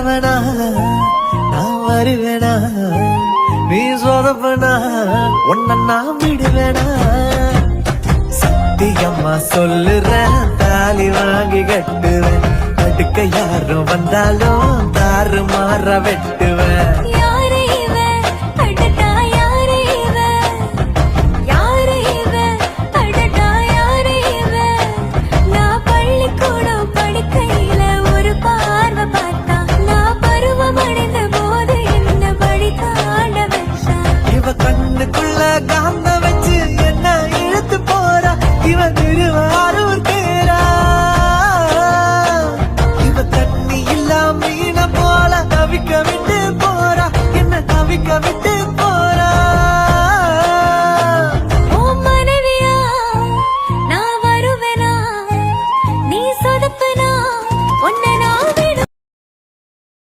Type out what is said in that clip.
வருவனா நான் வருவேனா நீ சொதப்பனா உன்ன நான் விடுவேனா சத்தியம்மா சொல்லுறேன் தாலி வாங்கி கட்டுவேன் அடுக்க யாரும் வந்தாலும் தாறு மாற வெட்டுவேன்